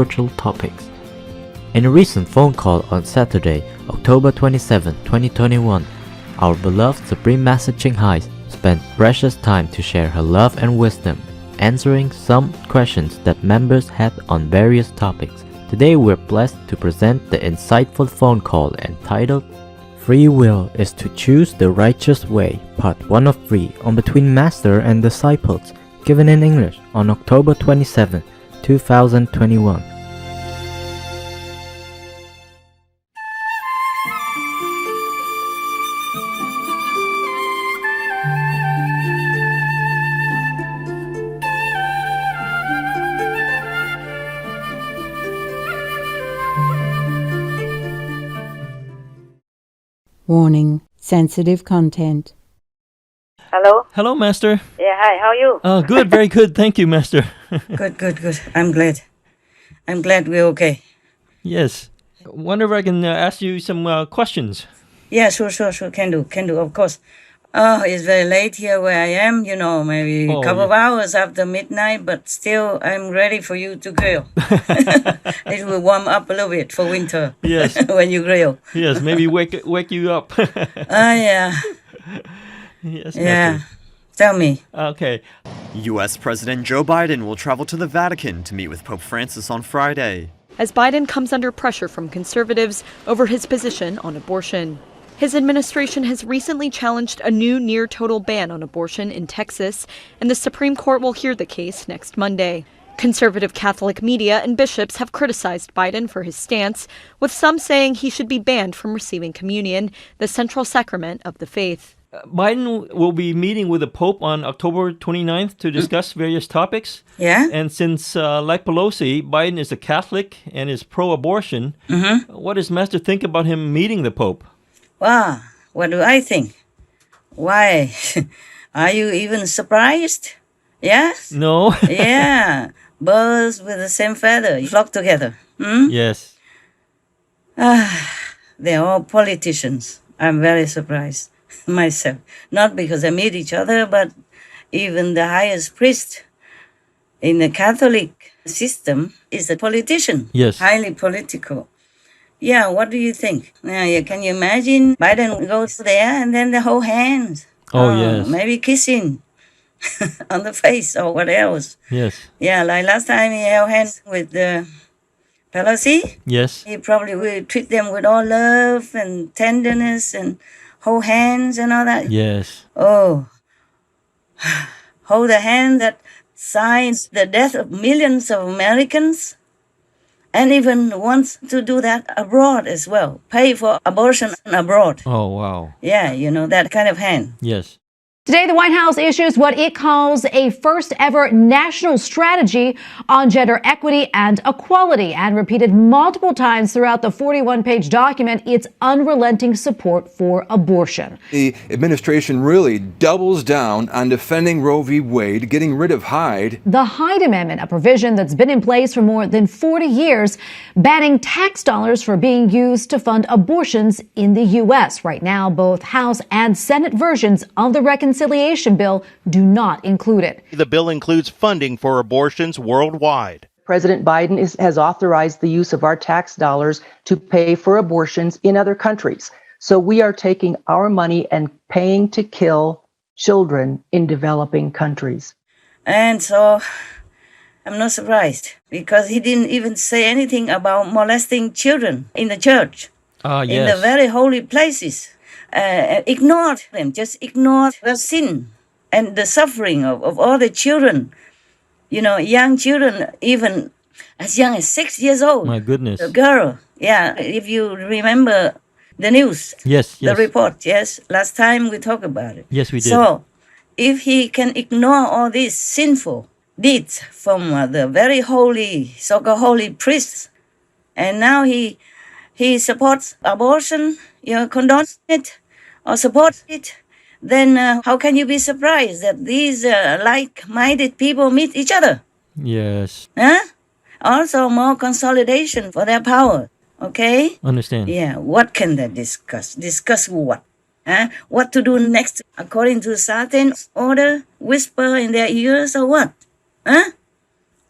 controversial topics. In a recent phone call on Saturday, October 27, 2021, our beloved Supreme Master Ching Hai spent precious time to share her love and wisdom, answering some questions that members had on various topics. Today we're blessed to present the insightful phone call entitled Free Will is to Choose the Righteous Way, Part 1 of 3 on Between Master and Disciples, given in English on October 27, 2021. Warning, sensitive content. Hello? Hello, Master. Yeah, hi, how are you? Good, very good. Thank you, Master. Good. I'm glad we're okay. Yes. Wonder if I can ask you some questions. Yeah, sure. Can do, of course. Oh, it's very late here where I am, maybe a couple of hours after midnight, but still I'm ready for you to grill. It will warm up a little bit for winter. Yes. When you grill. Yes, maybe wake you up. Yeah. Yes, Yeah. Master. Tell me. Okay. U.S. President Joe Biden will travel to the Vatican to meet with Pope Francis on Friday. As Biden comes under pressure from conservatives over his position on abortion. His administration has recently challenged a new near-total ban on abortion in Texas, and the Supreme Court will hear the case next Monday. Conservative Catholic media and bishops have criticized Biden for his stance, with some saying he should be banned from receiving communion, the central sacrament of the faith. Biden will be meeting with the Pope on October 29th to discuss various topics. Yeah? And since, like Pelosi, Biden is a Catholic and is pro-abortion, what does Master think about him meeting the Pope? Wow, what do I think? Why? Are you even surprised? Yes? No. Yeah, birds with the same feather flock together. Yes. They're all politicians. I'm very surprised myself. Not because they meet each other, but even the highest priest in the Catholic system is a politician. Yes. Highly political. Yeah, what do you think? Can you imagine Biden goes there and then they hold hands? Oh, yes. Maybe kissing on the face or what else. Yes. Yeah, like last time he held hands with Pelosi. Yes. He probably will treat them with all love and tenderness and hold hands and all that. Yes. Oh, hold the hand that signs the death of millions of Americans. And even wants to do that abroad as well. Pay for abortion abroad. Oh, wow. Yeah, that kind of hand. Yes. Today, the White House issues what it calls a first ever national strategy on gender equity and equality, and repeated multiple times throughout the 41-page document its unrelenting support for abortion. The administration really doubles down on defending Roe v. Wade, getting rid of Hyde. The Hyde Amendment, a provision that's been in place for more than 40 years, banning tax dollars for being used to fund abortions in the U.S. Right now, both House and Senate versions of the reconciliation bill do not include it. The bill includes funding for abortions worldwide. President Biden has authorized the use of our tax dollars to pay for abortions in other countries. So we are taking our money and paying to kill children in developing countries. And so I'm not surprised because he didn't even say anything about molesting children in the church, in the very holy places. Ignored them, just ignored the sin and the suffering of all the children. Young children, even as young as 6 years old. My goodness. A girl, yeah, if you remember the news. Yes. The report, yes. Last time we talked about it. Yes, we did. So, if he can ignore all these sinful deeds from the very holy, so-called holy priests, and now he supports abortion, condones it, or support it, then how can you be surprised that these like-minded people meet each other? Yes. Also, more consolidation for their power, okay? Understand. Yeah, what can they discuss? Discuss what? What to do next according to Satan's order? Whisper in their ears or what?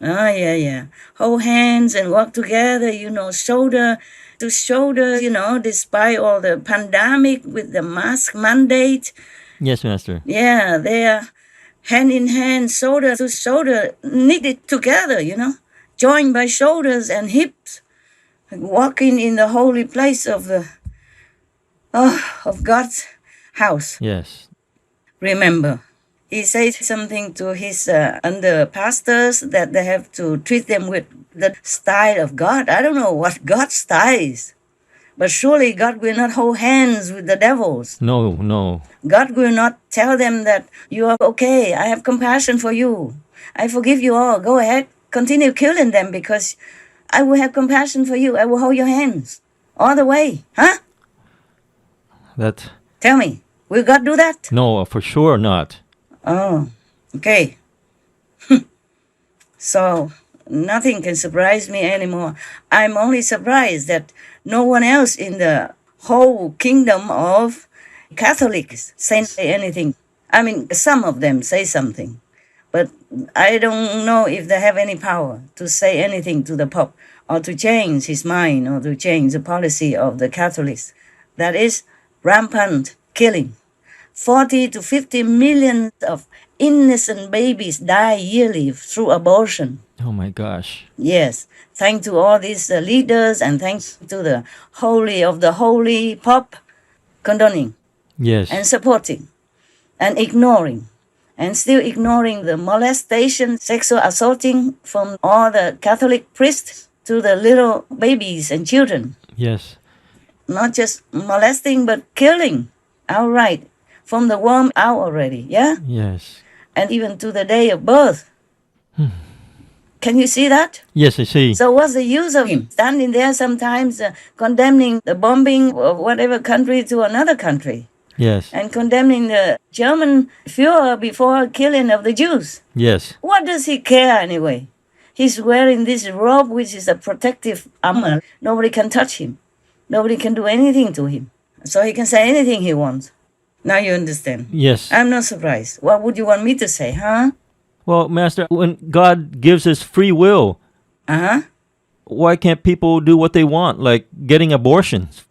Ah, yeah, yeah. Hold hands and walk together, shoulder to shoulder, despite all the pandemic with the mask mandate. Yes, Master. Yeah, they are hand in hand, shoulder to shoulder, knitted together, joined by shoulders and hips, walking in the holy place of God's house. Yes. Remember, he says something to his under pastors that they have to treat them with the style of God. I don't know what God's style is, but surely God will not hold hands with the devils. No, no. God will not tell them that you are okay. I have compassion for you. I forgive you all. Go ahead, continue killing them because I will have compassion for you. I will hold your hands all the way. Huh? Tell me, will God do that? No, for sure not. Oh, okay. So nothing can surprise me anymore. I'm only surprised that no one else in the whole kingdom of Catholics say anything. I mean, some of them say something, but I don't know if they have any power to say anything to the Pope or to change his mind or to change the policy of the Catholics. That is rampant killing. 40 to 50 million of innocent babies die yearly through abortion. Oh my gosh. Yes, thanks to all these leaders and thanks to the Holy of the Holy Pope condoning Yes. and supporting and ignoring and still ignoring the molestation, sexual assaulting from all the Catholic priests to the little babies and children. Yes. Not just molesting, but killing outright from the womb out already, yeah? Yes. And even to the day of birth. Can you see that? Yes, I see. So what's the use of him standing there sometimes condemning the bombing of whatever country to another country? Yes. And condemning the German Führer before killing of the Jews? Yes. What does he care anyway? He's wearing this robe which is a protective armor. Nobody can touch him. Nobody can do anything to him. So he can say anything he wants. Now you understand. Yes. I'm not surprised. What would you want me to say, huh? Well, Master, when God gives us free will, why can't people do what they want, like getting abortions?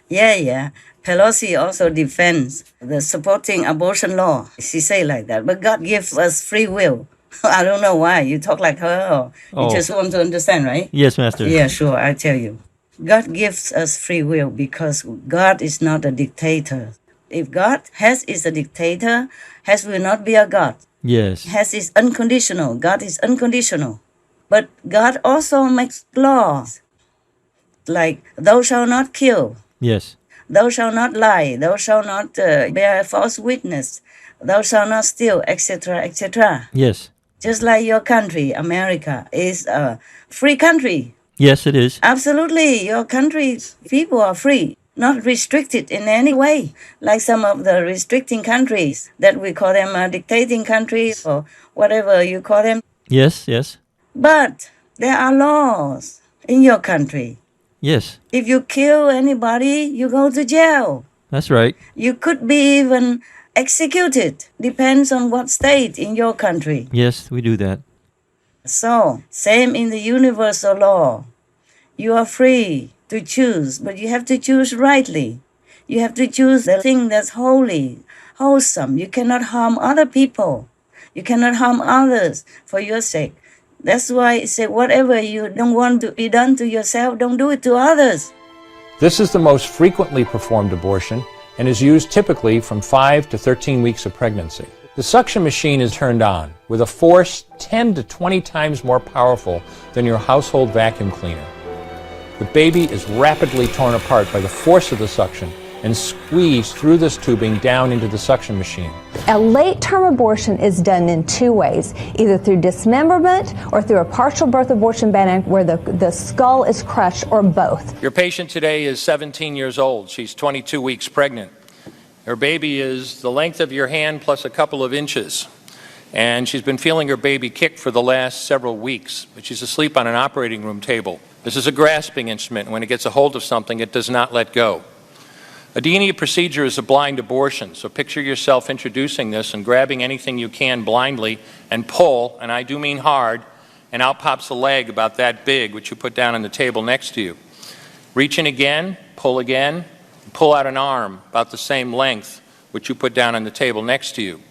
Yeah. Pelosi also defends the supporting abortion law. She say like that. But God gives us free will. I don't know why. You talk like her or you just want to understand, right? Yes, Master. Yeah, sure. I tell you. God gives us free will because God is not a dictator. If God is a dictator, Hess will not be a God. Yes. Hess is unconditional. God is unconditional. But God also makes laws. Like, thou shalt not kill. Yes. Thou shalt not lie. Thou shalt not bear false witness. Thou shalt not steal, etc., etc. Yes. Just like your country, America, is a free country. Yes, it is. Absolutely. Your country's people are free, not restricted in any way, like some of the restricting countries that we call them dictating countries or whatever you call them. Yes, yes. But there are laws in your country. Yes. If you kill anybody, you go to jail. That's right. You could be even executed. Depends on what state in your country. Yes, we do that. So, same in the universal law. You are free to choose, but you have to choose rightly. You have to choose the thing that's holy, wholesome. You cannot harm other people. You cannot harm others for your sake. That's why it said, whatever you don't want to be done to yourself, don't do it to others. This is the most frequently performed abortion and is used typically from 5 to 13 weeks of pregnancy. The suction machine is turned on with a force 10 to 20 times more powerful than your household vacuum cleaner. The baby is rapidly torn apart by the force of the suction and squeezed through this tubing down into the suction machine. A late-term abortion is done in two ways, either through dismemberment or through a partial birth abortion where the skull is crushed, or both. Your patient today is 17 years old. She's 22 weeks pregnant. Her baby is the length of your hand plus a couple of inches. And she's been feeling her baby kick for the last several weeks, but she's asleep on an operating room table. This is a grasping instrument. When it gets a hold of something, it does not let go. A D&E procedure is a blind abortion, so picture yourself introducing this and grabbing anything you can blindly and pull, and I do mean hard, and out pops a leg about that big, which you put down on the table next to you. Reach in again, pull out an arm about the same length, which you put down on the table next to you,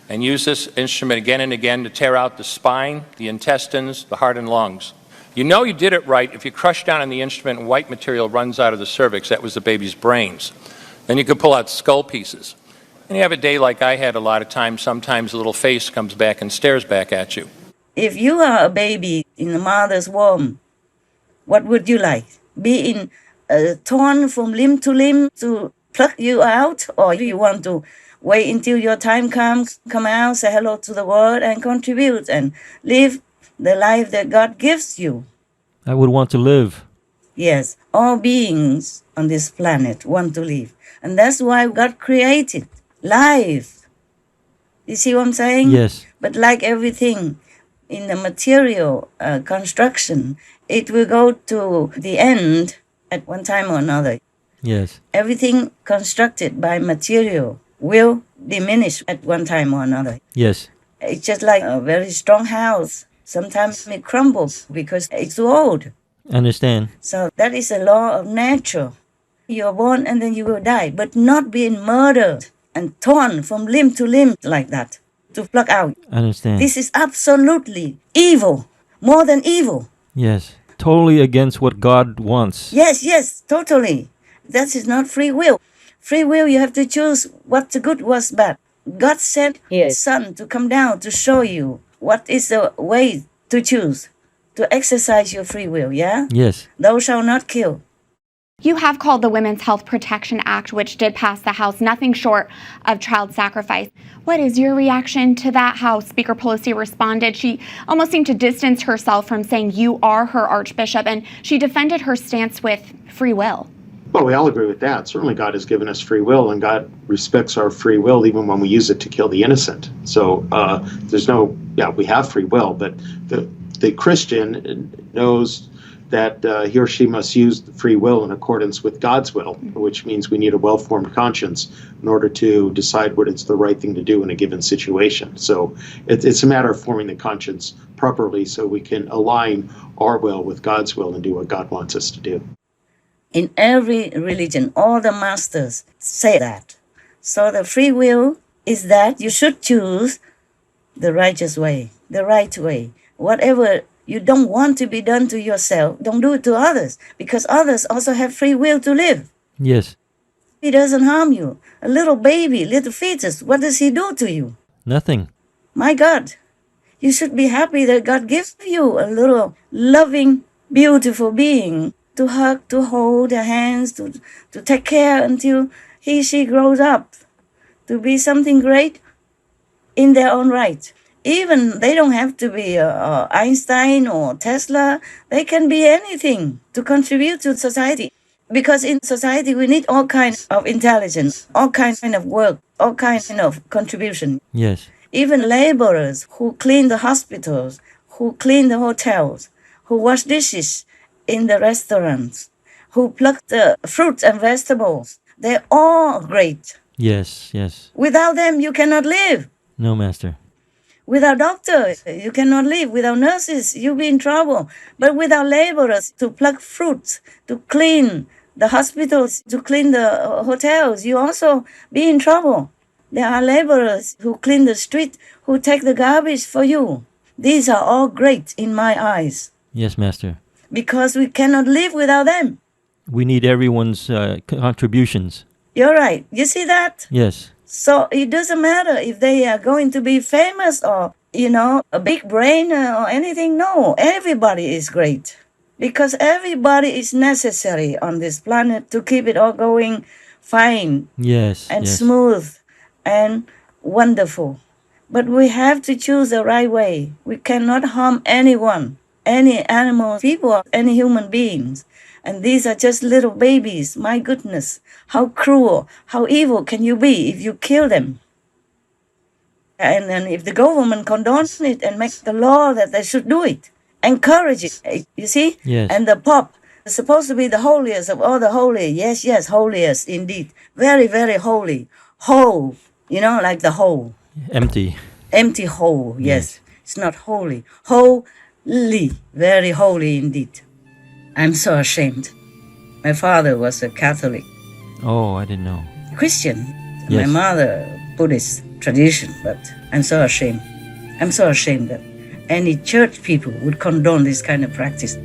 and use this instrument again and again to tear out the spine, the intestines, the heart and lungs. You know you did it right if you crush down on the instrument and white material runs out of the cervix. That was the baby's brains. Then you could pull out skull pieces. And you have a day like I had a lot of times, sometimes a little face comes back and stares back at you. If you are a baby in the mother's womb, what would you like? Be torn from limb to limb to pluck you out? Or you want to wait until your time comes, come out, say hello to the world and contribute and live the life that God gives you? I would want to live. Yes, all beings on this planet want to live. And that's why God created life. You see what I'm saying? Yes. But like everything in the material construction, it will go to the end at one time or another. Yes. Everything constructed by material will diminish at one time or another. Yes. It's just like a very strong house. Sometimes it crumbles because it's too old. Understand. So that is a law of nature. You're born and then you will die, but not being murdered and torn from limb to limb like that to pluck out. Understand. This is absolutely evil, more than evil. Yes. Totally against what God wants. Yes, totally. That is not free will. Free will, you have to choose what's good, what's bad. God sent His Son to come down to show you what is the way to choose, to exercise your free will, yeah? Yes. Thou shalt not kill. You have called the Women's Health Protection Act, which did pass the House, nothing short of child sacrifice. What is your reaction to that? How Speaker Pelosi responded? She almost seemed to distance herself from saying you are her archbishop, and she defended her stance with free will. Well, we all agree with that. Certainly God has given us free will, and God respects our free will even when we use it to kill the innocent. So we have free will, but the Christian knows that he or she must use the free will in accordance with God's will, which means we need a well-formed conscience in order to decide what is the right thing to do in a given situation. So it's a matter of forming the conscience properly so we can align our will with God's will and do what God wants us to do. In every religion, all the masters say that. So the free will is that you should choose the righteous way, the right way. Whatever you don't want to be done to yourself, don't do it to others, because others also have free will to live. Yes. He doesn't harm you. A little baby, little fetus, what does he do to you? Nothing. My God, you should be happy that God gives you a little loving, beautiful being to hug, to hold their hands, to take care until she grows up to be something great in their own right. Even they don't have to be Einstein or Tesla. They can be anything to contribute to society. Because in society, we need all kinds of intelligence, all kinds of work, all kinds of contribution. Yes. Even laborers who clean the hospitals, who clean the hotels, who wash dishes in the restaurants, who pluck the fruits and vegetables, they're all great. Yes. Without them, you cannot live. No, Master. Without doctors, you cannot live. Without nurses, you'll be in trouble. But without laborers to pluck fruits, to clean the hospitals, to clean the hotels, you also be in trouble. There are laborers who clean the street, who take the garbage for you. These are all great in my eyes. Yes, Master. Because we cannot live without them. We need everyone's contributions. You're right. You see that? Yes. So it doesn't matter if they are going to be famous or, a big brain or anything. No, everybody is great. Because everybody is necessary on this planet to keep it all going fine. Yes. And smooth and wonderful. But we have to choose the right way. We cannot harm anyone, any animal, people, any human beings. And these are just little babies. My goodness, how cruel, how evil can you be if you kill them? And then if the government condones it and makes the law that they should do it, encourage it, you see? Yes. And the Pope It's supposed to be the holiest of all the holy. Yes, yes, holiest indeed. Very, very holy. Whole, like the whole. Empty. Empty hole, yes. It's not holy. Holy, very holy indeed. I'm so ashamed. My father was a Catholic. Oh, I didn't know. Christian. Yes. My mother, Buddhist tradition, but I'm so ashamed. I'm so ashamed that any church people would condone this kind of practice.